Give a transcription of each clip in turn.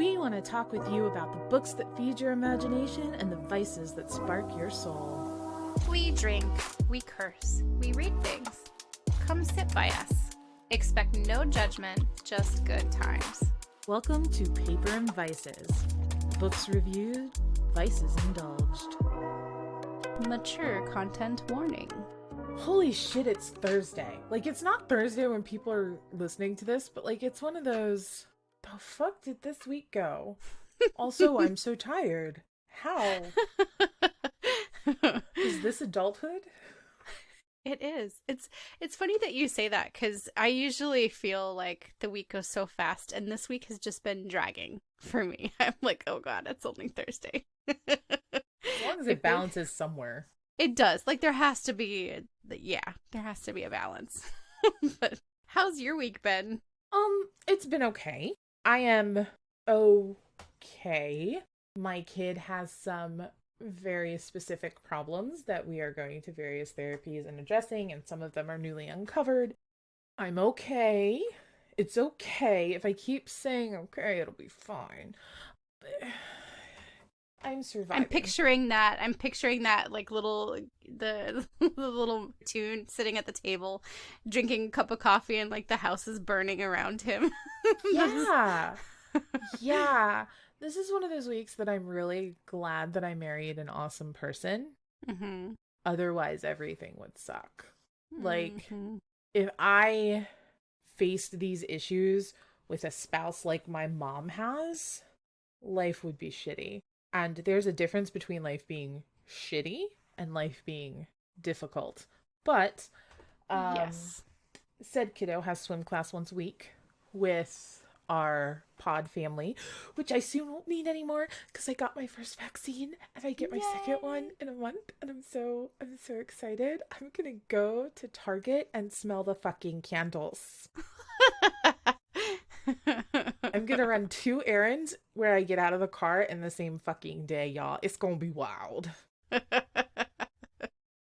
We want to talk with you about the books that feed your imagination and the vices that spark your soul. We drink, we curse, we read things. Come sit by us. Expect no judgment, just good times. Welcome to Paper and Vices. Books reviewed, vices indulged. Mature content warning. Holy shit, it's Thursday. Like, it's not Thursday when people are listening to this, but like, it's one of those, the fuck did this week go? Also, I'm so tired. How? Is this adulthood? It is. It's funny that you say that, because I usually feel like the week goes so fast, and this week has just been dragging for me. I'm like, oh god, it's only Thursday. As long as it balances somewhere. It does. Like, there has to be a balance. But how's your week been? It's been okay. I am okay. My kid has some very specific problems that we are going to various therapies and addressing, and some of them are newly uncovered. I'm okay. It's okay. If I keep saying okay, it'll be fine. I'm surviving. I'm picturing that like the little tune sitting at the table, drinking a cup of coffee, and like the house is burning around him. Yeah. Yeah. This is one of those weeks that I'm really glad that I married an awesome person. Mm-hmm. Otherwise, everything would suck. Like, if I faced these issues with a spouse like my mom has, life would be shitty. And there's a difference between life being shitty and life being difficult. But, yes. Said kiddo has swim class once a week with our pod family, which I soon won't need anymore because I got my first vaccine and I get my second one in a month, and I'm so excited. I'm gonna go to Target and smell the fucking candles. I'm gonna run 2 errands where I get out of the car in the same fucking day, y'all. It's gonna be wild.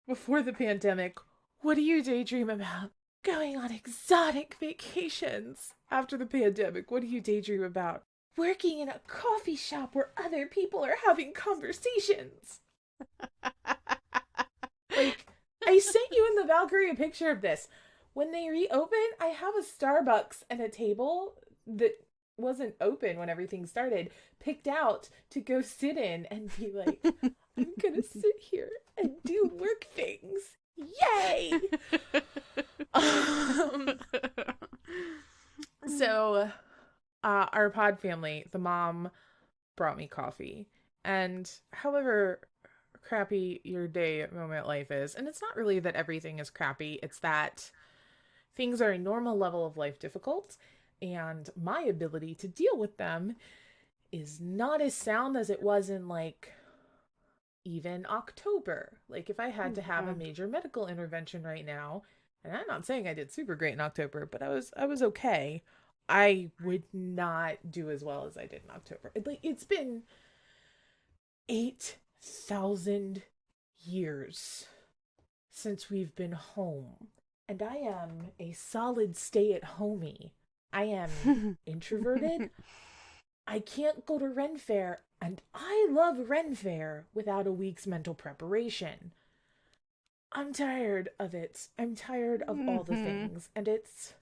Before the pandemic, what do you daydream about? Going on exotic vacations. After the pandemic, what do you daydream about? Working in a coffee shop where other people are having conversations. Like, I sent you in the Valkyrie a picture of this. When they reopen, I have a Starbucks and a table that wasn't open when everything started, picked out to go sit in and be like, I'm gonna sit here and do work things. Yay! So, our pod family, the mom brought me coffee. And however crappy your day at moment life is, and it's not really that everything is crappy, it's that things are a normal level of life difficult, and my ability to deal with them is not as sound as it was in, like, even October. Like, if I had to have a major medical intervention right now, and I'm not saying I did super great in October, but I was okay, I would not do as well as I did in October. Like, it's been 8,000 years since we've been home, and I am a solid stay-at-homey. I am introverted. I can't go to Ren Fair, and I love Ren Fair without a week's mental preparation. I'm tired of it. I'm tired of all the things, and it's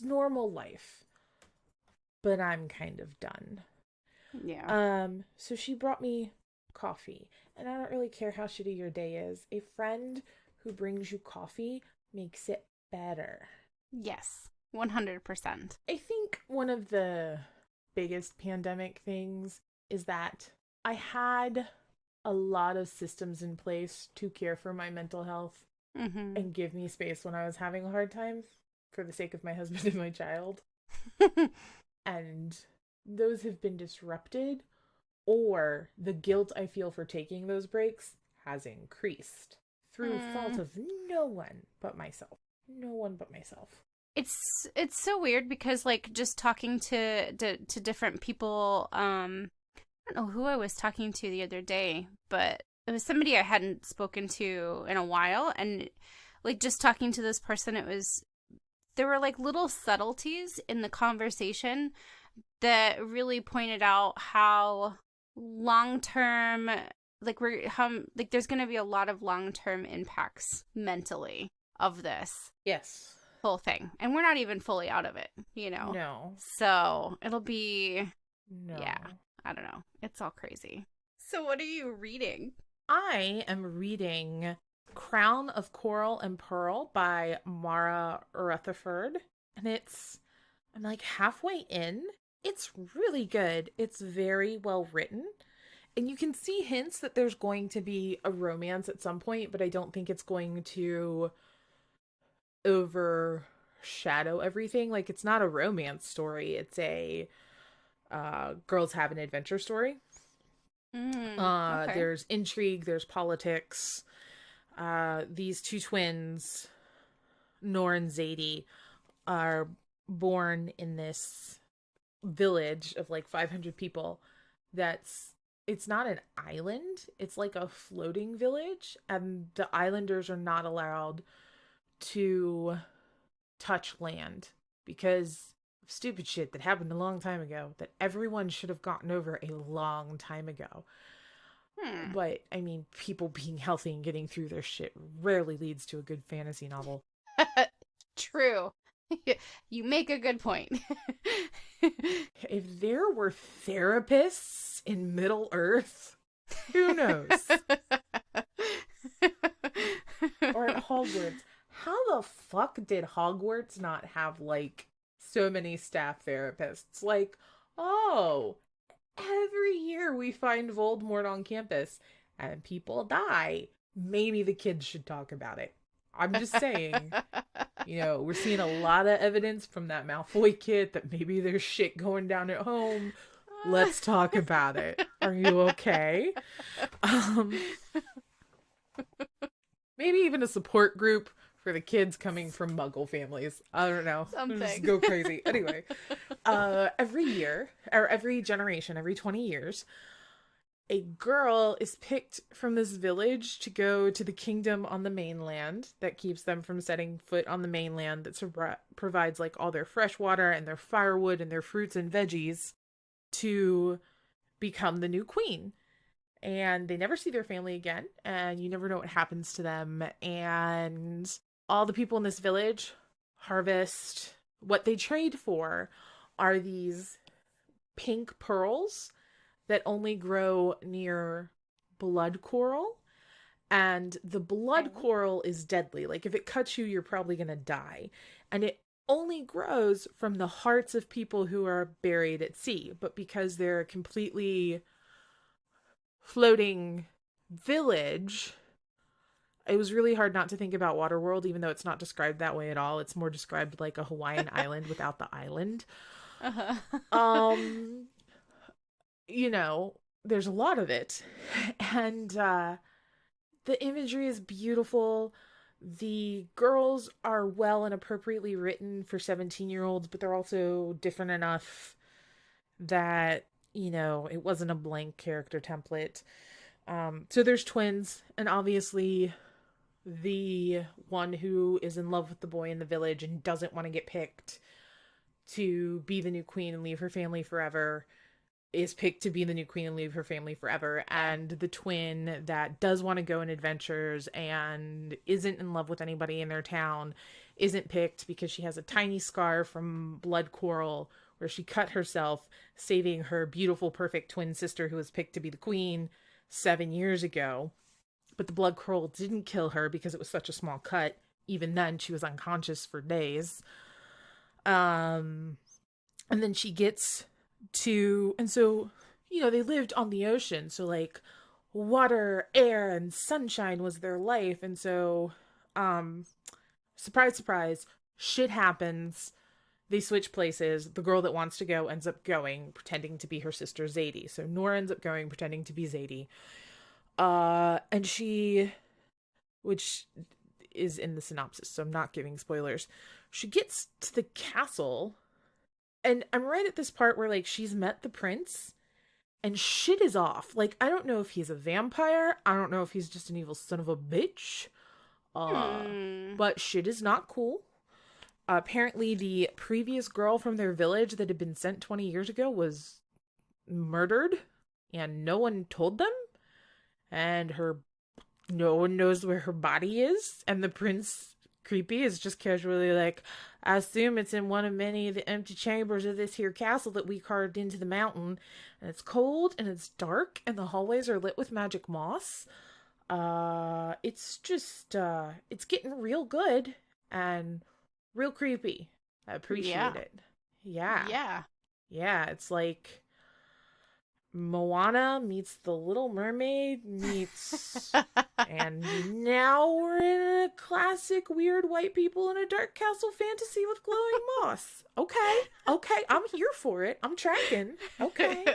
normal life, but I'm kind of done. Yeah. So she brought me coffee, and I don't really care how shitty your day is. A friend who brings you coffee makes it better. Yes, 100%. I think one of the biggest pandemic things is that I had a lot of systems in place to care for my mental health and give me space when I was having a hard time for the sake of my husband and my child. And those have been disrupted, or the guilt I feel for taking those breaks has increased through fault of no one but myself. No one but myself. It's so weird because, like, just talking to different people, I don't know who I was talking to the other day, but it was somebody I hadn't spoken to in a while, and like just talking to this person, there were like little subtleties in the conversation that really pointed out how long-term, like there's going to be a lot of long-term impacts mentally of this Yes. whole thing. And we're not even fully out of it, No. So it'll be, No. yeah, I don't know. It's all crazy. So what are you reading? I am reading Crown of Coral and Pearl by Mara Rutherford. And I'm like halfway in. It's really good. It's very well written. And you can see hints that there's going to be a romance at some point, but I don't think it's going to overshadow everything. Like, it's not a romance story. It's a girls have an adventure story. Okay. There's intrigue, there's politics. These two twins, Nor and Zadie, are born in this village of like 500 people. It's not an island, it's like a floating village, and the islanders are not allowed to touch land because of stupid shit that happened a long time ago that everyone should have gotten over a long time ago. But I mean, people being healthy and getting through their shit rarely leads to a good fantasy novel. True. You make a good point. If there were therapists in Middle Earth, who knows? Or at Hogwarts. How the fuck did Hogwarts not have, like, so many staff therapists? Like, oh, every year we find Voldemort on campus and people die. Maybe the kids should talk about it. I'm just saying, we're seeing a lot of evidence from that Malfoy kid that maybe there's shit going down at home. Let's talk about it. Are you okay? Maybe even a support group for the kids coming from Muggle families. I don't know. Something. Just go crazy. Anyway, every year, or every generation, every 20 years, a girl is picked from this village to go to the kingdom on the mainland that keeps them from setting foot on the mainland, that provides like all their fresh water and their firewood and their fruits and veggies to become the new queen. And they never see their family again, and you never know what happens to them. And all the people in this village harvest. What they trade for are these pink pearls that only grow near blood coral. And the blood coral is deadly. Like, if it cuts you, you're probably going to die. And it only grows from the hearts of people who are buried at sea. But because they're a completely floating village, it was really hard not to think about Waterworld, even though it's not described that way at all. It's more described like a Hawaiian island without the island. There's a lot of it. And the imagery is beautiful. The girls are well and appropriately written for 17-year-olds, but they're also different enough that, it wasn't a blank character template. So there's twins, and obviously the one who is in love with the boy in the village and doesn't want to get picked to be the new queen and leave her family forever is picked to be the new queen and leave her family forever. And the twin that does want to go on adventures and isn't in love with anybody in their town isn't picked because she has a tiny scar from blood coral where she cut herself saving her beautiful, perfect twin sister who was picked to be the queen 7 years ago. But the blood coral didn't kill her because it was such a small cut. Even then, she was unconscious for days. And then she gets to, and so, they lived on the ocean. So like water, air, and sunshine was their life. And so, surprise, surprise, shit happens. They switch places. The girl that wants to go ends up going, pretending to be her sister Zadie. So Nora ends up going, pretending to be Zadie. And she, which is in the synopsis, so I'm not giving spoilers. She gets to the castle, and I'm right at this part where, like, she's met the prince, and shit is off. Like, I don't know if he's a vampire. I don't know if he's just an evil son of a bitch. But shit is not cool. Apparently, the previous girl from their village that had been sent 20 years ago was murdered, and no one told them. And no one knows where her body is. And the prince, creepy, is just casually like, I assume it's in one of many of the empty chambers of this here castle that we carved into the mountain. And it's cold, and it's dark, and the hallways are lit with magic moss. It's just, it's getting real good and real creepy. I appreciate it. Yeah. Yeah. Yeah, it's like Moana meets The Little Mermaid meets... and now we're in a classic weird white people in a dark castle fantasy with glowing moss. Okay, I'm here for it. I'm tracking. Okay.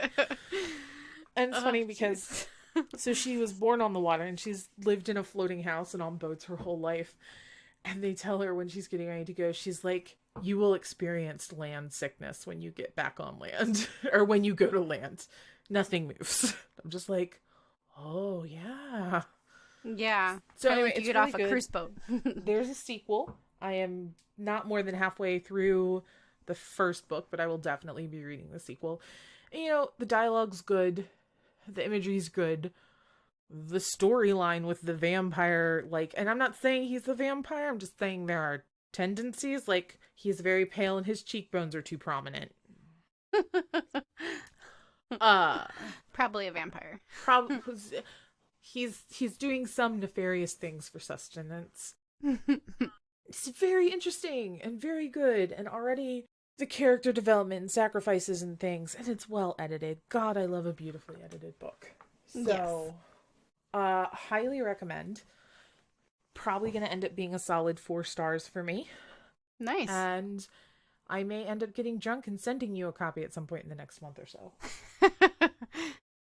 And it's funny because... So she was born on the water, and she's lived in a floating house and on boats her whole life. And they tell her when she's getting ready to go, she's like, you will experience land sickness when you get back on land. Or when you go to land. Nothing moves. I'm just like, oh, yeah. Yeah. So anyway, it's you get really off a good. cruise boat. There's a sequel. I am not more than halfway through the first book, but I will definitely be reading the sequel. And, you know, the dialogue's good. The imagery's good. The storyline with the vampire, like, and I'm not saying he's the vampire, I'm just saying there are tendencies, like, he's very pale and his cheekbones are too prominent. Probably a vampire. Probably. He's doing some nefarious things for sustenance. It's very interesting and very good, and already the character development and sacrifices and things, and it's well edited. God, I love a beautifully edited book. So, highly recommend. Probably going to end up being a solid 4 stars for me. Nice. And I may end up getting drunk and sending you a copy at some point in the next month or so.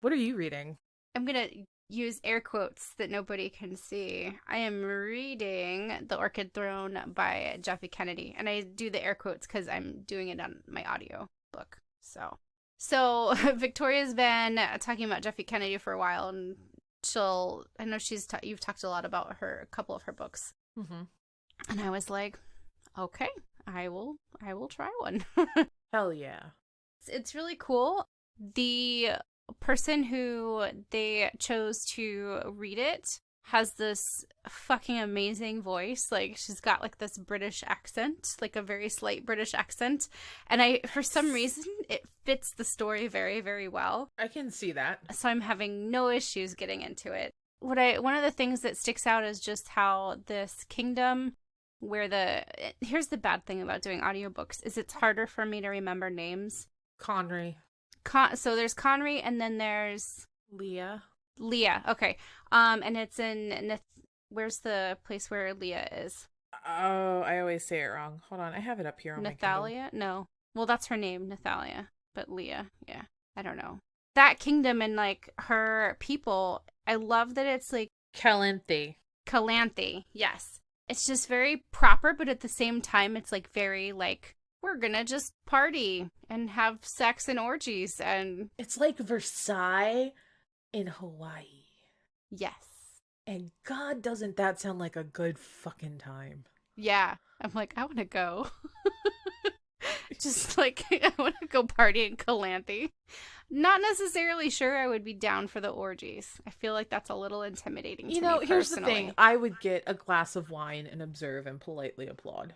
What are you reading? I'm going to use air quotes that nobody can see. I am reading The Orchid Throne by Jeffy Kennedy. And I do the air quotes because I'm doing it on my audio book. So Victoria's been talking about Jeffy Kennedy for a while, and I know you've talked a lot about a couple of her books. Mm-hmm. And I was like, okay, I will try one. Hell yeah. It's really cool. The person who they chose to read it has this fucking amazing voice. Like, she's got like this British accent, like a very slight British accent. And for some reason, it fits the story very, very well. I can see that. So I'm having no issues getting into it. One of the things that sticks out is just how this kingdom here's the bad thing about doing audiobooks is it's harder for me to remember names. Conry. So there's Conry, and then there's Leah. Okay. And it's in where's the place where Leah is? Oh, I always say it wrong. Hold on, I have it up here on my Kindle. Nathalia? No. Well, that's her name, Nathalia. But Leah, yeah. I don't know. That kingdom and like her people, I love that it's like Calanthe, yes. It's just very proper, but at the same time, it's like very like, we're gonna just party and have sex and orgies, and it's like Versailles in Hawaii. Yes. And God, doesn't that sound like a good fucking time? Yeah. I'm like, I want to go. Just like, I want to go party in Calanthe. Not necessarily sure I would be down for the orgies. I feel like that's a little intimidating to me personally. Here's the thing. I would get a glass of wine and observe and politely applaud.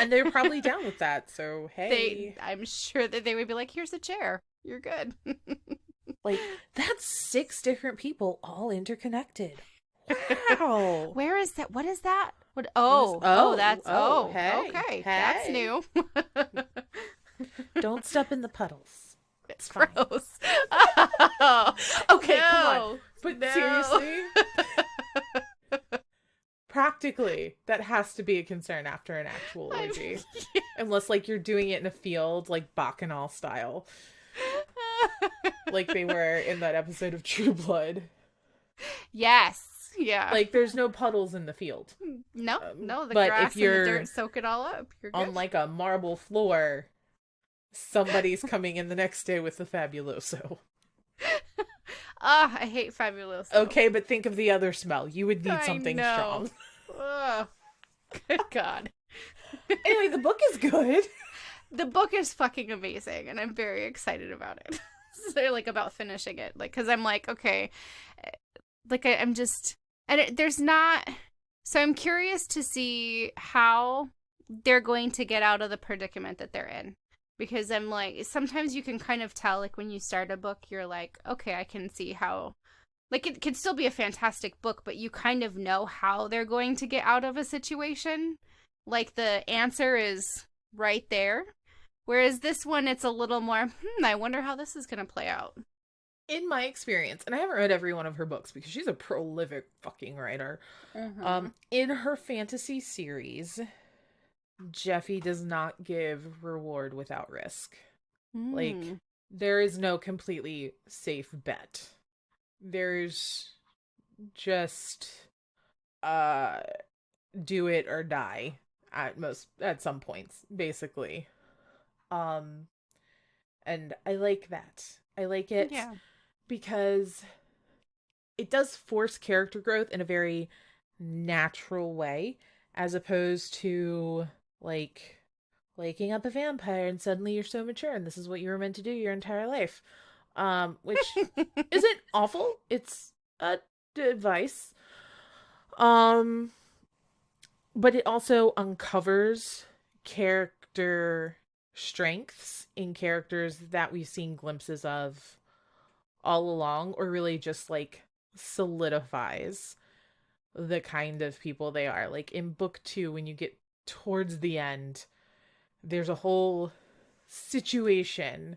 And they're probably down with that, so hey. I'm sure that they would be like, here's a chair. You're good. Like, that's 6 different people all interconnected. Wow. Where is that? What is that? Hey. Okay. Hey. That's new. Don't step in the puddles. It's gross. Okay, no. Come on. But seriously? Practically, that has to be a concern after an actual orgy. Yeah. Unless, like, you're doing it in a field, like, Bacchanal style. Like they were in that episode of True Blood. Yes. Yeah. Like, there's no puddles in the field. No, the grass and the dirt soak it all up. You're good. On, like, a marble floor, somebody's coming in the next day with the Fabuloso. I hate Fabuloso. Okay, but think of the other smell. You would need something strong. Good God. Anyway, the book is good. The book is fucking amazing, and I'm very excited about it. So, like, about finishing it. Like, because I'm like, okay. Like, I'm just... And there's not... So I'm curious to see how they're going to get out of the predicament that they're in. Because I'm like, sometimes you can kind of tell, like, when you start a book, you're like, okay, I can see how... Like, it could still be a fantastic book, but you kind of know how they're going to get out of a situation. Like, the answer is right there. Whereas this one, it's a little more, I wonder how this is going to play out. In my experience, and I haven't read every one of her books because she's a prolific fucking writer. In her fantasy series, Jeffy does not give reward without risk. Like, there is no completely safe bet. There's just do it or die at some points, basically. And I like that. I like it because it does force character growth in a very natural way, as opposed to, like, waking up a vampire and suddenly you're so mature and this is what you were meant to do your entire life. Which isn't awful. It's a device. But it also uncovers character strengths in characters that we've seen glimpses of all along, or really just, like, solidifies the kind of people they are. Like, in book 2, when you get towards the end, there's a whole situation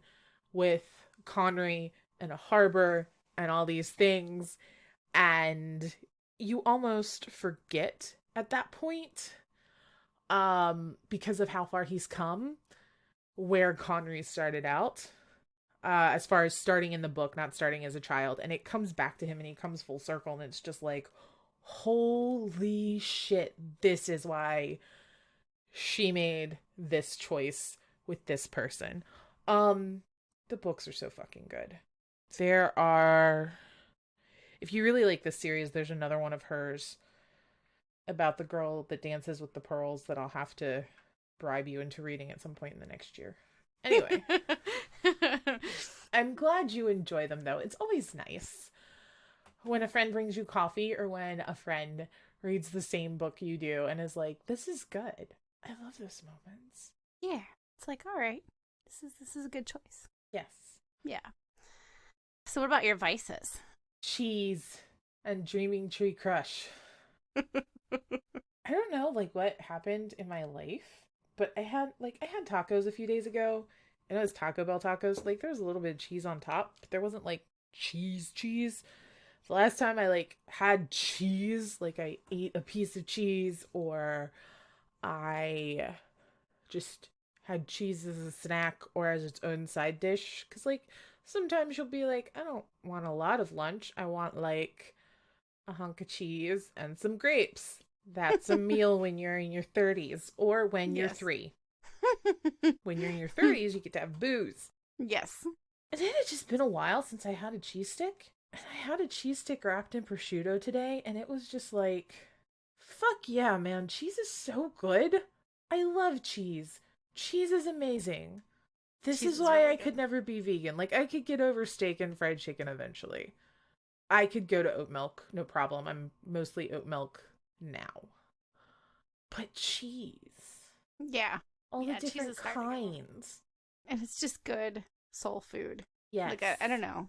with Connery and a harbor and all these things, and you almost forget at that point, because of how far he's come, where Connery started out, as far as starting in the book, not starting as a child, and it comes back to him and he comes full circle, and it's just like, holy shit, this is why she made this choice with this person. The books are so fucking good. There are, if you really like this series, there's another one of hers about the girl that dances with the pearls that I'll have to bribe you into reading at some point in the next year. Anyway, I'm glad you enjoy them, though. It's always nice when a friend brings you coffee, or when a friend reads the same book you do and is like, this is good. I love those moments. Yeah. It's like, all right, this is a good choice. Yes. Yeah. So what about your vices? Cheese and Dreaming Tree Crush. I don't know, like, what happened in my life, but I had tacos a few days ago, and it was Taco Bell tacos. Like, there was a little bit of cheese on top, but there wasn't, like, cheese. The last time I, like, had cheese, like, I ate a piece of cheese, or I just had cheese as a snack or as its own side dish. Because, like, sometimes you'll be like, I don't want a lot of lunch. I want, like, a hunk of cheese and some grapes. That's a meal when you're in your 30s, or when you're 3. When you're in your 30s, you get to have booze. Yes. And it had just been a while since I had a cheese stick. And I had a cheese stick wrapped in prosciutto today, and it was just like, fuck yeah, man. Cheese is so good. I love cheese. Cheese is amazing. This is why really I could never be vegan. Like, I could get over steak and fried chicken eventually. I could go to oat milk, no problem. I'm mostly oat milk now. But cheese. Yeah. All the different kinds. And it's just good soul food. Yes. Like, I don't know.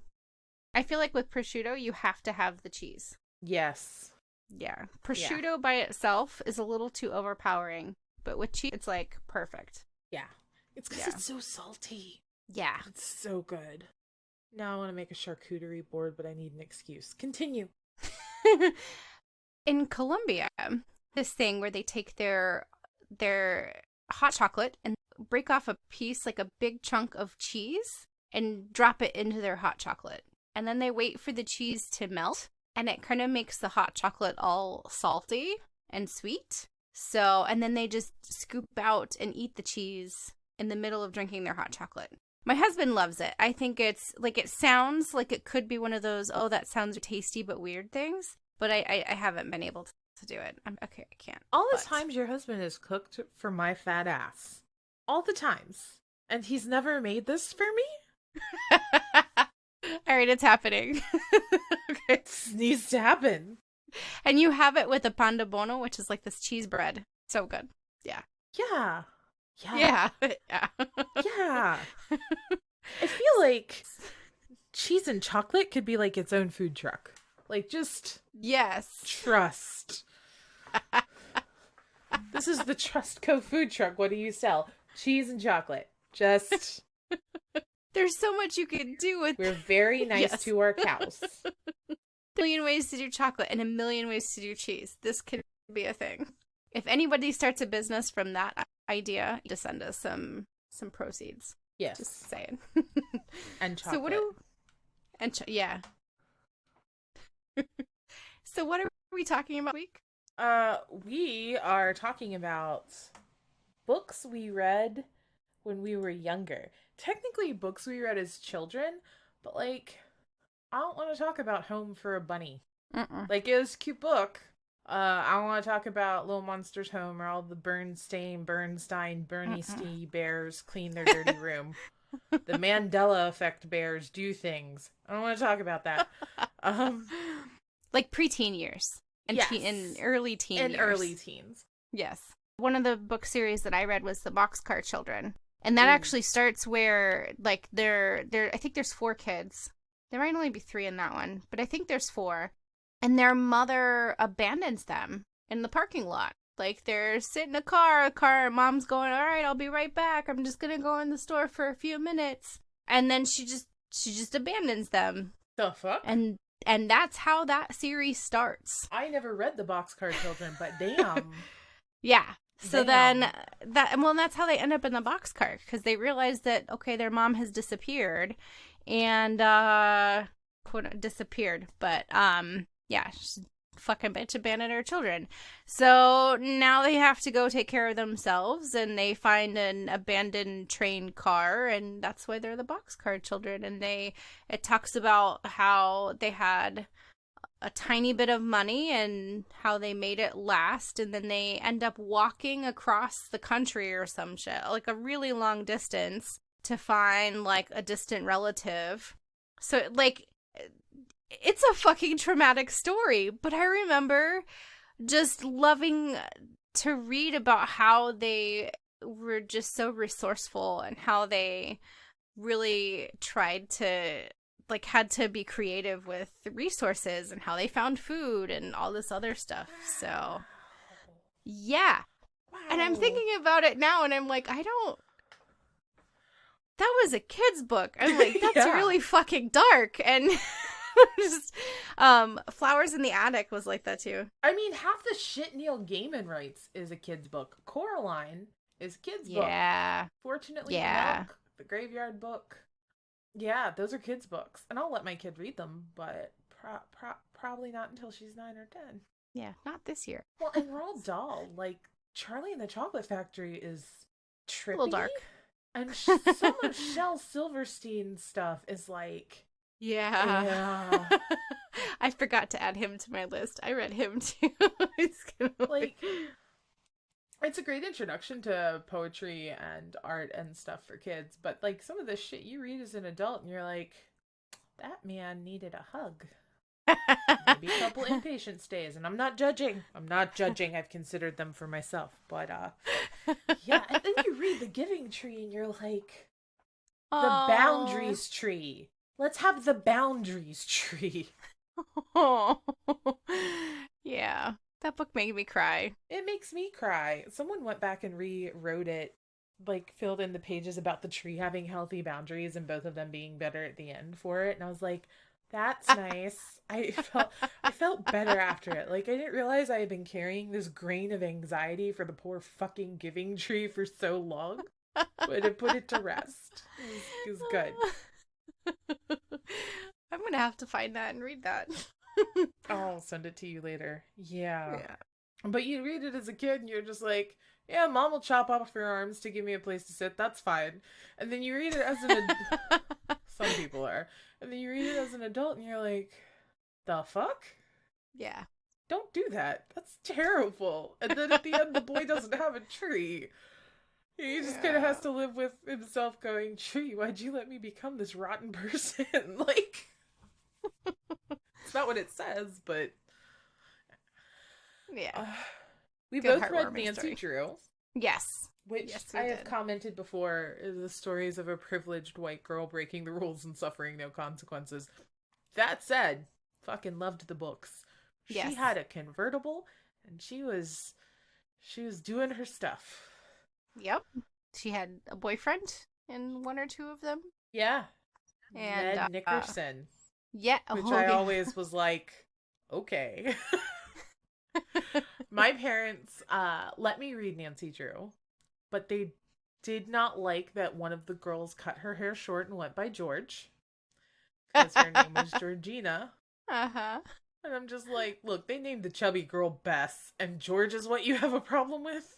I feel like with prosciutto, you have to have the cheese. Yes. Yeah. Prosciutto by itself is a little too overpowering. But with cheese, it's, like, perfect. Yeah. It's because it's so salty. Yeah. It's so good. Now I want to make a charcuterie board, but I need an excuse. Continue. In Colombia, this thing where they take their hot chocolate and break off a piece, like a big chunk of cheese, and drop it into their hot chocolate. And then they wait for the cheese to melt, and it kind of makes the hot chocolate all salty and sweet. So, and then they just scoop out and eat the cheese in the middle of drinking their hot chocolate. My husband loves it. I think it's, like, it sounds like it could be one of those, oh, that sounds tasty but weird things. But I haven't been able to. to do it. I'm okay. I can't. All the times your husband has cooked for my fat ass. All the times. And he's never made this for me? All right, it's happening. Okay. It needs to happen. And you have it with a pan de bono, which is like this cheese bread. So good. Yeah. Yeah. Yeah. Yeah. Yeah. I feel like cheese and chocolate could be like its own food truck. Like, just yes. Trust. This is the Trustco food truck. What do you sell? Cheese and chocolate. Just. There's so much you can do with. We're very nice to our cows. A million ways to do chocolate and a million ways to do cheese. This could be a thing. If anybody starts a business from that idea, to send us some proceeds. Yes. Just saying. And chocolate. So what do... yeah. So what are we talking about this week? We are talking about books we read when we were younger. Technically books we read as children, but like, I don't want to talk about Home for a Bunny. Like, it was a cute book. I want to talk about Little Monsters Home or all the Bernstein, Bernie bears clean their dirty room. The Mandela effect bears do things. I don't want to talk about that. Like preteen years. And yes. In early teen years. In early teens. Yes. One of the book series that I read was the Boxcar Children. And that actually starts where, like, I think there's 4 kids. There might only be 3 in that one, but I think there's 4. And their mother abandons them in the parking lot. Like, they're sitting in a car, mom's going, all right, I'll be right back. I'm just going to go in the store for a few minutes. And then she just abandons them. The fuck? And that's how that series starts. I never read the Boxcar Children, but damn. Yeah. So damn. Then that's how they end up in the boxcar, because they realize that, okay, their mom has disappeared and quote disappeared, but yeah, she's fucking bitch abandoned her children. So now they have to go take care of themselves, and they find an abandoned train car, and that's why they're the Boxcar Children. And it talks about how they had a tiny bit of money and how they made it last, and then they end up walking across the country or some shit, like a really long distance, to find like a distant relative. So like, it's a fucking traumatic story, but I remember just loving to read about how they were just so resourceful and how they really tried to, like, had to be creative with the resources and how they found food and all this other stuff. So, yeah. Wow. And I'm thinking about it now and I'm like, that was a kid's book. I'm like, that's yeah. really fucking dark. And just, Flowers in the Attic was like that too. I mean, half the shit Neil Gaiman writes is a kid's book. Coraline is a kid's book. Yeah. Fortunately, yeah. Milk, the Graveyard Book. Yeah, those are kids' books. And I'll let my kid read them, but probably not until she's 9 or 10. Yeah, not this year. Well, and Roald Dahl, like, Charlie and the Chocolate Factory is trippy. A little dark. And some of Shel Silverstein's stuff is like... Yeah. I forgot to add him to my list. I read him too. Like, it's a great introduction to poetry and art and stuff for kids, but like some of the shit you read as an adult and you're like, that man needed a hug. Maybe a couple inpatient stays, and I'm not judging. I've considered them for myself, but yeah. And then you read The Giving Tree and you're like, the boundaries tree. Let's have the boundaries tree. Oh, yeah. That book made me cry. It makes me cry. Someone went back and rewrote it, like filled in the pages about the tree having healthy boundaries and both of them being better at the end for it. And I was like, that's nice. I felt better after it. Like, I didn't realize I had been carrying this grain of anxiety for the poor fucking Giving Tree for so long. But it put it to rest. It was good. I'm gonna have to find that and read that. I'll send it to you later. Yeah. But you read it as a kid and you're just like, yeah, mom will chop off your arms to give me a place to sit. That's fine. And then you read it as an some people are. And then you read it as an adult and you're like, the fuck? Yeah. Don't do that. That's terrible. And then at the end, the boy doesn't have a tree. He just kind of Yeah. has to live with himself going, tree, why'd you let me become this rotten person? Like, it's not what it says, but Yeah. uh, we Good both read heartwarming Nancy story. Drew, Yes. which Yes, I we have did. commented before is the stories of a privileged white girl breaking the rules and suffering no consequences. That said, fucking loved the books. She Yes. had a convertible and she was doing her stuff. Yep. She had a boyfriend in one or two of them. Yeah. And Ned Nickerson, yeah. which Oh I yeah. always was like, okay. My parents let me read Nancy Drew, but they did not like that one of the girls cut her hair short and went by George because her name was Georgina. Uh-huh. And I'm just like, look, they named the chubby girl Bess, and George is what you have a problem with?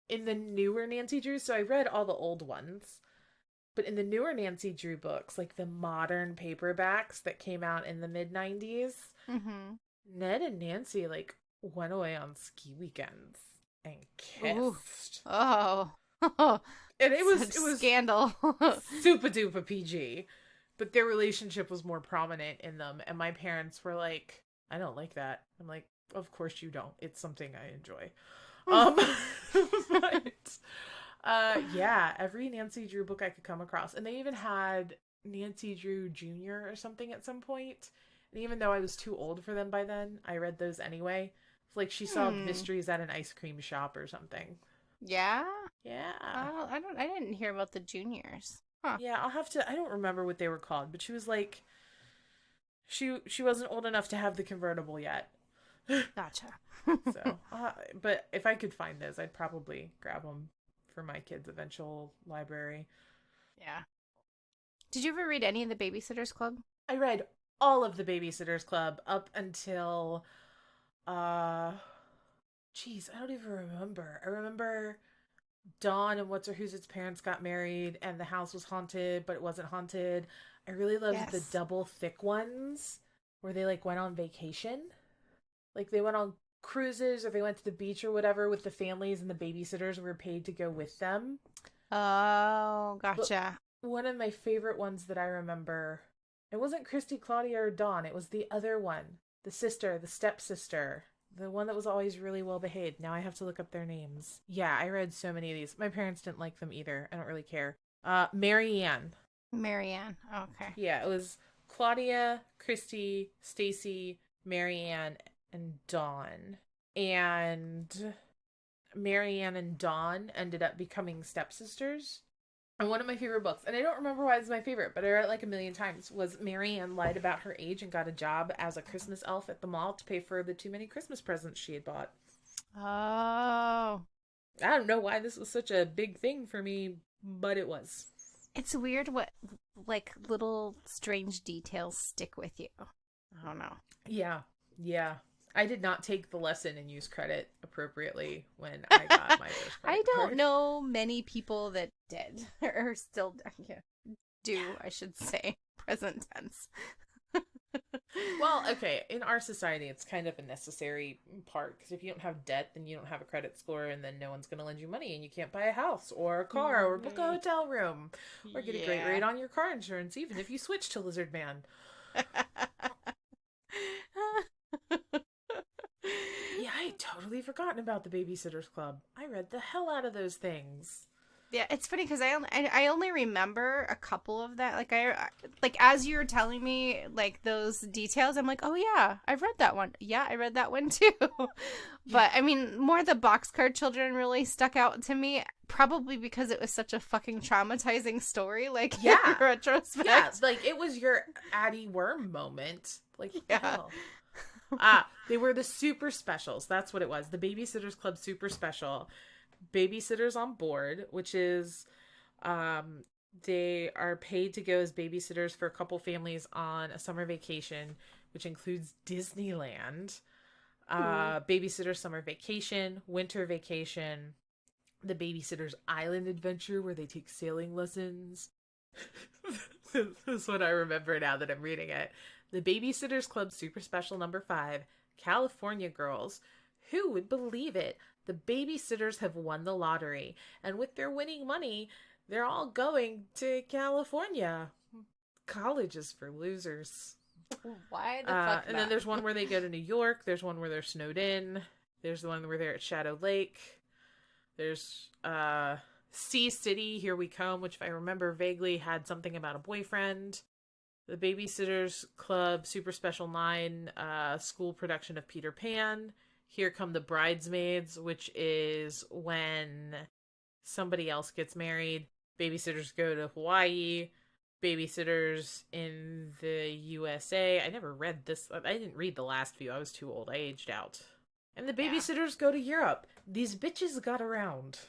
In the newer Nancy Drew, so I read all the old ones, but in the newer Nancy Drew books, like the modern paperbacks that came out in the mid 90s, Mm-hmm. Ned and Nancy like went away on ski weekends and Ooh. kissed. Oh. And it Such was scandal. super duper PG, but their relationship was more prominent in them, and my parents were like, I don't like that. I'm like, of course you don't. It's something I enjoy. But yeah, every Nancy Drew book I could come across. And they even had Nancy Drew Jr. or something at some point. And even though I was too old for them by then, I read those anyway. It's like she solved Hmm. mysteries at an ice cream shop or something. Yeah. Yeah. I didn't hear about the juniors. Huh. Yeah, I'll have to I don't remember what they were called, but she was like she wasn't old enough to have the convertible yet. Gotcha. So, but if I could find those, I'd probably grab them for my kids' eventual library. Yeah. Did you ever read any of the Babysitters Club? I read all of the Babysitters Club up until, uh, geez, I don't even remember. I remember Dawn and What's Her Who's Its parents got married, and the house was haunted, but it wasn't haunted. I really loved the Yes. double thick ones where they like went on vacation. Like they went on cruises or they went to the beach or whatever with the families and the babysitters were paid to go with them. Oh, But gotcha. one of my favorite ones that I remember, it wasn't Christy, Claudia, or Dawn. It was the other one, the sister, the stepsister, the one that was always really well behaved. Now I have to look up their names. Yeah, I read so many of these. My parents didn't like them either. I don't really care. Mary Ann. Marianne. Okay. Yeah, it was Claudia, Christy, Stacy, Mary Ann, and Dawn. And Mary Ann and Dawn ended up becoming stepsisters. And one of my favorite books, and I don't remember why it's my favorite, but I read it like a million times, was Mary Ann lied about her age and got a job as a Christmas elf at the mall to pay for the too many Christmas presents she had bought. Oh. I don't know why this was such a big thing for me, but it was. It's weird what, like, little strange details stick with you. I don't know. Yeah, yeah. I did not take the lesson and use credit appropriately when I got my first I credit don't card. know many people that did, or still yeah, do, I should say, present tense. Well, okay, in our society, it's kind of a necessary part because if you don't have debt, then you don't have a credit score, and then no one's going to lend you money, and you can't buy a house or a car or book a hotel room or get a great rate on your car insurance, even if you switch to Lizard Man. Yeah, I had totally forgotten about the Babysitters Club. I read the hell out of those things. Yeah, it's funny because I only remember a couple of that. Like as you were telling me like those details, I'm like, oh yeah, I've read that one. Yeah, I read that one too. But I mean, more the Boxcar Children really stuck out to me, probably because it was such a fucking traumatizing story. Like in Yeah. retrospect, Yeah, like it was your Addie Worm moment. Like, what the yeah. hell? They were the super specials. That's what it was. The Babysitters Club Super Special. Babysitters on Board, which is they are paid to go as babysitters for a couple families on a summer vacation, which includes Disneyland. Babysitter Summer Vacation, Winter Vacation, the Babysitter's Island Adventure where they take sailing lessons. This is what I remember now that I'm reading it. The Babysitters Club Super Special number 5, California Girls. Who would believe it? The babysitters have won the lottery, and with their winning money, they're all going to California. College is for losers. Why the fuck And not? then there's one where they go to New York. There's one where they're snowed in. There's the one where they're at Shadow Lake. There's Sea City, Here We Come, which if I remember vaguely had something about a boyfriend. The Babysitters Club Super Special 9 school production of Peter Pan. Here Come the Bridesmaids, which is when somebody else gets married. Babysitters go to Hawaii. Babysitters in the USA. I never read this. I didn't read the last few. I was too old. I aged out. And the babysitters go to Europe. These bitches got around.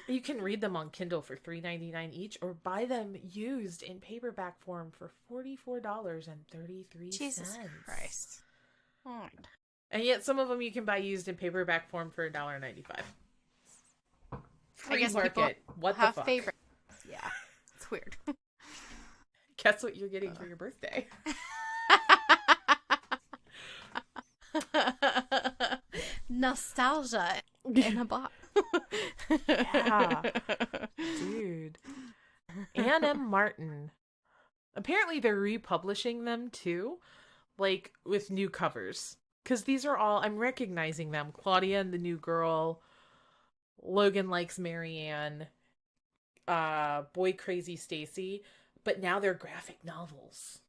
You can read them on Kindle for $3.99 each, or buy them used in paperback form for $44.33. Jesus Christ. Oh my God. And yet some of them you can buy used in paperback form for $1.95. I guess market. What the have fuck? favorites. Yeah, it's weird. Guess what you're getting for your birthday? Nostalgia in a box. Yeah. Dude. Ann M. Martin. Apparently they're republishing them too, like with new covers. Because these are all, I'm recognizing them. Claudia and the New Girl, Logan Likes Marianne, Boy Crazy Stacy, but now they're graphic novels.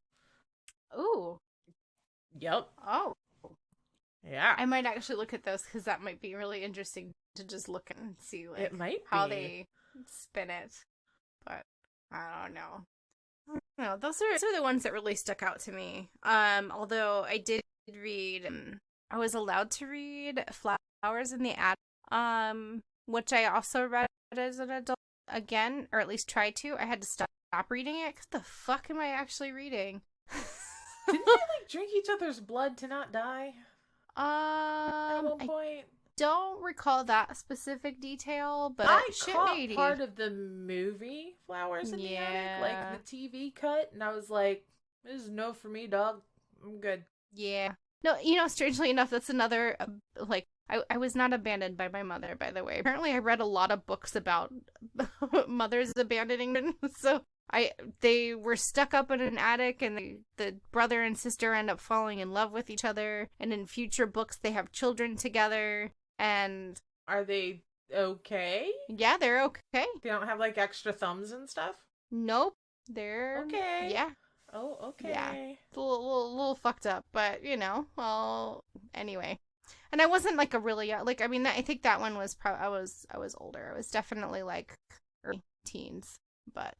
Ooh. Yep. Oh. Yeah. I might actually look at those because that might be really interesting to just look and see like It might how be. they spin it. But I don't know. No, those are the ones that really stuck out to me. Although I did read, I was allowed to read Flowers in the Attic, which I also read as an adult again, or at least tried to. I had to stop reading it. 'Cause the fuck am I actually reading? Didn't they like drink each other's blood to not die? At one I point? don't recall that specific detail, but I shit, caught lady. part of the movie Flowers in the Attic, like Yeah. the TV cut, and I was like, this is no for me, dog. I'm good. Yeah. No, strangely enough, that's another, I was not abandoned by my mother, by the way. Apparently, I read a lot of books about mothers abandoning them, so they were stuck up in an attic, and the brother and sister end up falling in love with each other, and in future books, they have children together, and... Are they okay? Yeah, they're okay. They don't have like extra thumbs and stuff? Nope. They're... Okay. Yeah. Oh, okay. Yeah. It's a little fucked up, but, well, anyway. And I wasn't, like, a really, I think that one was I was older. I was definitely, like, early teens, but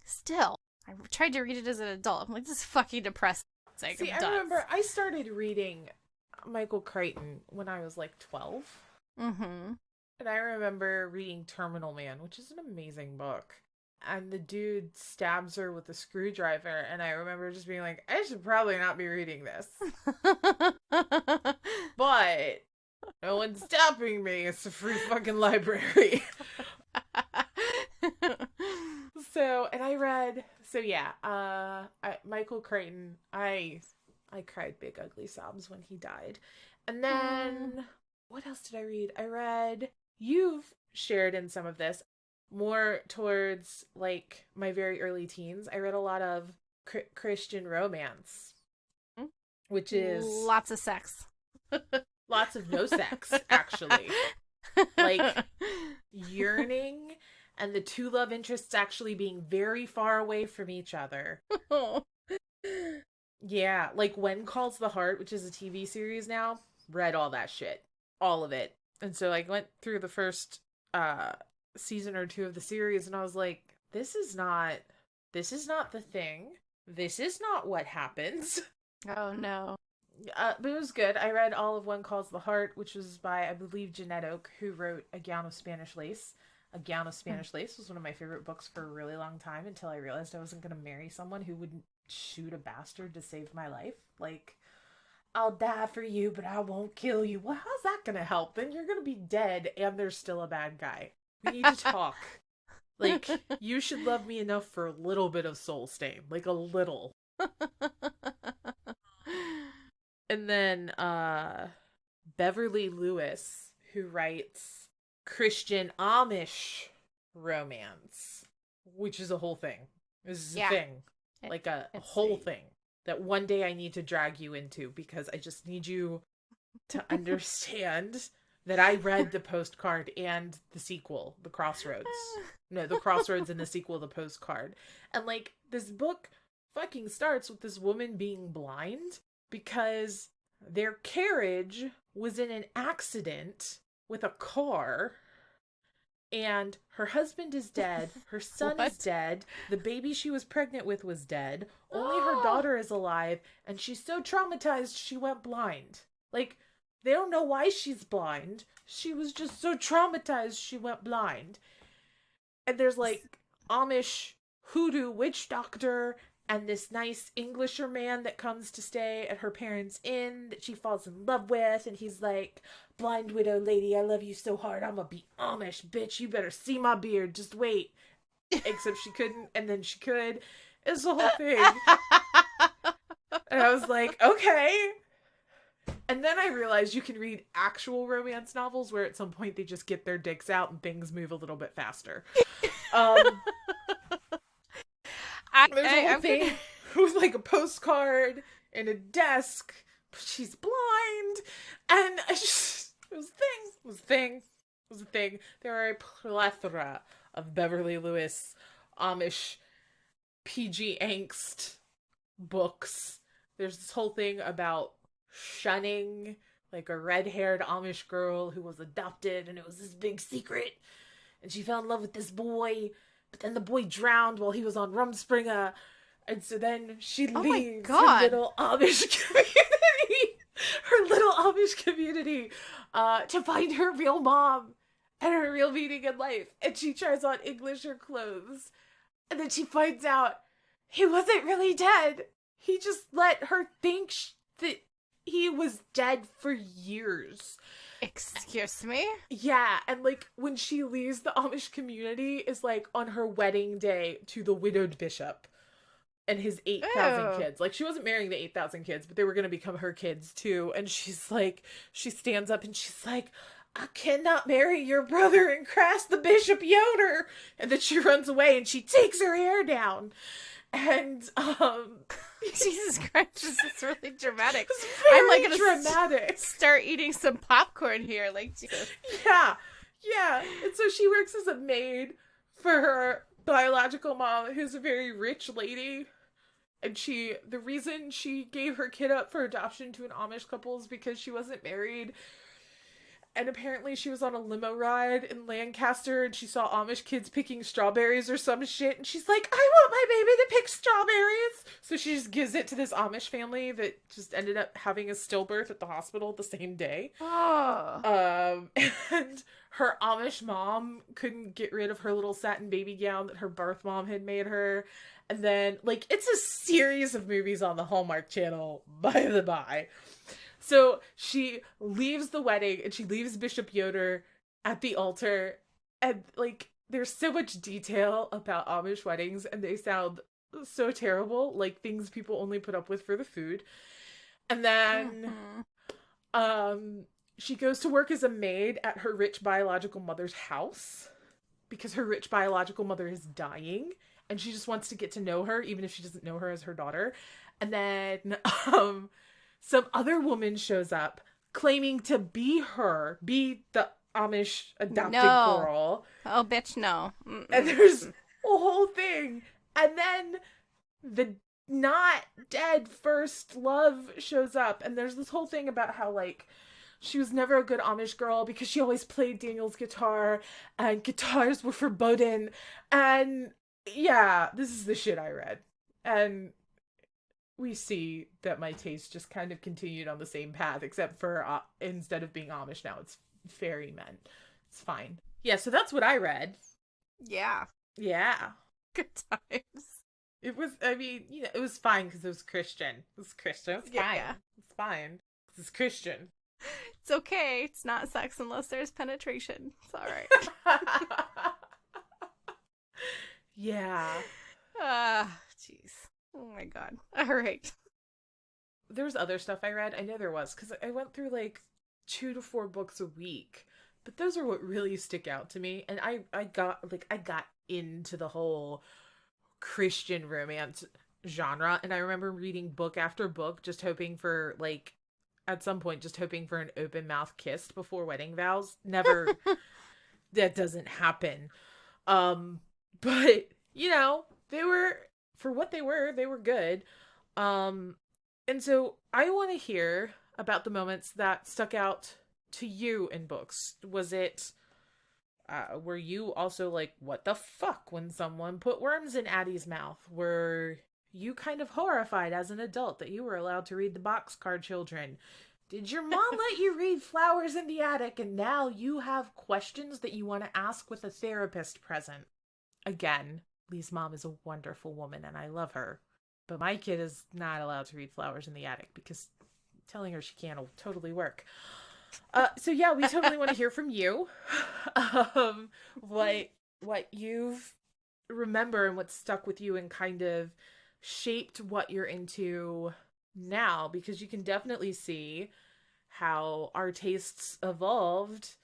still, I tried to read it as an adult. I'm like, this is fucking depressing. See, I remember I started reading Michael Crichton when I was, like, 12. Mm-hmm. And I remember reading Terminal Man, which is an amazing book. And the dude stabs her with a screwdriver, and I remember just being like, I should probably not be reading this. But no one's stopping me. It's a free fucking library. Michael Crichton, I cried big ugly sobs when he died. And then, what else did I read? I read, you've shared in some of this, more towards, like, my very early teens. I read a lot of Christian romance, which is... Lots of sex. Lots of no sex, actually. Like, yearning, and the two love interests actually being very far away from each other. Yeah, like When Calls the Heart, which is a TV series now, read all that shit. All of it. And so I went through the first season or two of the series, and I was like, this is not the thing. This is not what happens. Oh, no. But it was good. I read all of One Calls the Heart, which was by, I believe, Jeanette Oke, who wrote A Gown of Spanish Lace. A Gown of Spanish Lace was one of my favorite books for a really long time, until I realized I wasn't going to marry someone who would shoot a bastard to save my life. Like, I'll die for you, but I won't kill you. Well, how's that going to help? Then you're going to be dead, and there's still a bad guy. We need to talk. Like, you should love me enough for a little bit of soul stain. Like, a little. And then, Beverly Lewis, who writes Christian Amish romance, which is a whole thing. This is a thing. Like, a whole thing that one day I need to drag you into, because I just need you to understand that I read the postcard and the sequel, The Crossroads. No, The Crossroads and the sequel, The Postcard. And, like, this book fucking starts with this woman being blind because their carriage was in an accident with a car, and her husband is dead, her son is dead, the baby she was pregnant with was dead, only her daughter is alive, and she's so traumatized she went blind. Like, they don't know why she's blind. She was just so traumatized she went blind. And there's, like, Amish hoodoo witch doctor and this nice Englisher man that comes to stay at her parents' inn that she falls in love with, and he's like, blind widow lady, I love you so hard, I'm gonna be Amish, bitch, you better see my beard, just wait. Except she couldn't, and then she could. It's the whole thing. And I was like, okay. And then I realized you can read actual romance novels where at some point they just get their dicks out and things move a little bit faster. There's a whole thing with like a postcard and a desk, but she's blind, and I just, it was a thing. There are a plethora of Beverly Lewis Amish PG angst books. There's this whole thing about shunning, like a red-haired Amish girl who was adopted, and it was this big secret, and she fell in love with this boy, but then the boy drowned while he was on Rumspringa, and so then she leaves her little Amish community, to find her real mom and her real meaning in life, and she tries on Englisher clothes, and then she finds out he wasn't really dead. He just let her think that he was dead for years. Excuse me? Yeah, and like when she leaves the Amish community is like on her wedding day to the widowed bishop and his 8,000 kids. Like, she wasn't marrying the 8,000 kids, but they were going to become her kids too. And she's like, she stands up and she's like, I cannot marry your brother and crass the Bishop Yoder. And then she runs away and she takes her hair down. And, Jesus Christ, this is really dramatic. I'm like gonna dramatic. Start eating some popcorn here, like, Jesus. Yeah. And so she works as a maid for her biological mom, who's a very rich lady. And the reason she gave her kid up for adoption to an Amish couple is because she wasn't married. And apparently she was on a limo ride in Lancaster and she saw Amish kids picking strawberries or some shit. And she's like, I want my baby to pick strawberries. So she just gives it to this Amish family that just ended up having a stillbirth at the hospital the same day. Oh. And her Amish mom couldn't get rid of her little satin baby gown that her birth mom had made her. And then, like, it's a series of movies on the Hallmark Channel, by the by. So she leaves the wedding and she leaves Bishop Yoder at the altar, and like there's so much detail about Amish weddings and they sound so terrible, like things people only put up with for the food. And then she goes to work as a maid at her rich biological mother's house because her rich biological mother is dying and she just wants to get to know her even if she doesn't know her as her daughter. And then some other woman shows up claiming to be the Amish adopted girl. Oh, bitch, no. Mm-mm. And there's a whole thing. And then the not dead first love shows up. And there's this whole thing about how, like, she was never a good Amish girl because she always played Daniel's guitar and guitars were forbidden. And yeah, this is the shit I read. And we see that my taste just kind of continued on the same path, except for instead of being Amish now, it's fairy men. It's fine. Yeah, so that's what I read. Yeah. Good times. It was, I mean, you know, it was fine because it was Christian. It was Christian. It's fine. Yeah. It's fine. It's Christian. It's okay. It's not sex unless there's penetration. It's all right. Yeah. Jeez. Oh my god. All right. There was other stuff I read. I know there was, because I went through like 2 to 4 books a week. But those are what really stick out to me. And I got into the whole Christian romance genre. And I remember reading book after book, just hoping for like at some point just hoping for an open mouth kiss before wedding vows. Never, that doesn't happen. Um, but they were, for what they were good. Um, and so I want to hear about the moments that stuck out to you in books. Was it, were you also like, what the fuck when someone put worms in Addie's mouth? Were you kind of horrified as an adult that you were allowed to read the Boxcar Children? Did your mom let you read Flowers in the Attic and now you have questions that you want to ask with a therapist present? Again, Lee's mom is a wonderful woman and I love her. But my kid is not allowed to read Flowers in the Attic because telling her she can't will totally work. So yeah, we totally want to hear from you. What you've remember and what stuck with you and kind of shaped what you're into now, because you can definitely see how our tastes evolved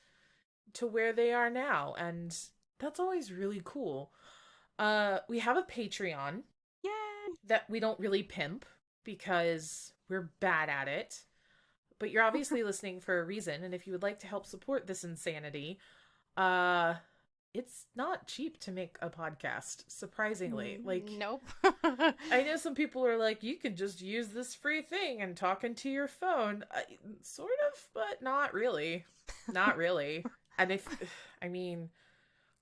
to where they are now, and that's always really cool. We have a Patreon. Yay! That we don't really pimp because we're bad at it. But you're obviously listening for a reason, and if you would like to help support this insanity, it's not cheap to make a podcast, surprisingly. Like, nope. I know some people are like, you can just use this free thing and talk into your phone. Sort of, but not really. Not really. And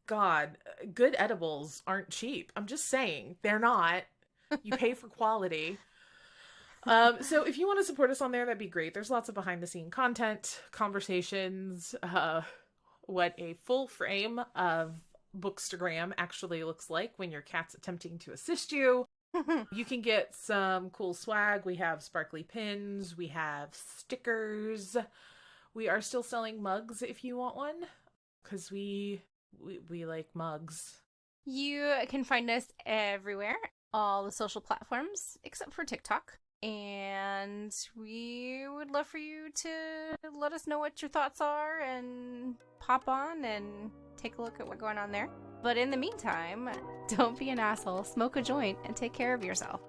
God, good edibles aren't cheap. I'm just saying, they're not. You pay for quality. So if you want to support us on there, that'd be great. There's lots of behind the scene content, conversations, what a full frame of Bookstagram actually looks like when your cat's attempting to assist you. You can get some cool swag. We have sparkly pins. We have stickers. We are still selling mugs if you want one, because we like mugs. You can find us everywhere, all the social platforms, except for TikTok. And we would love for you to let us know what your thoughts are and pop on and take a look at what's going on there. But in the meantime, don't be an asshole, smoke a joint, and take care of yourself.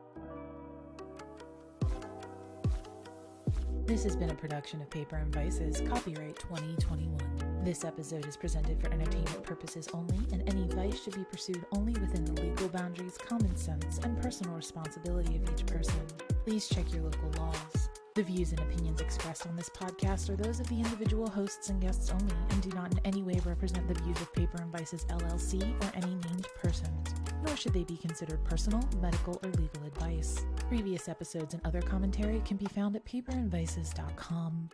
This has been a production of Paper and Vices, copyright 2021. This episode is presented for entertainment purposes only, and any vice should be pursued only within the legal boundaries, common sense, and personal responsibility of each person. Please check your local laws. The views and opinions expressed on this podcast are those of the individual hosts and guests only, and do not in any way represent the views of Paper and Vices LLC or any named persons, nor should they be considered personal, medical, or legal advice. Previous episodes and other commentary can be found at paperandvices.com.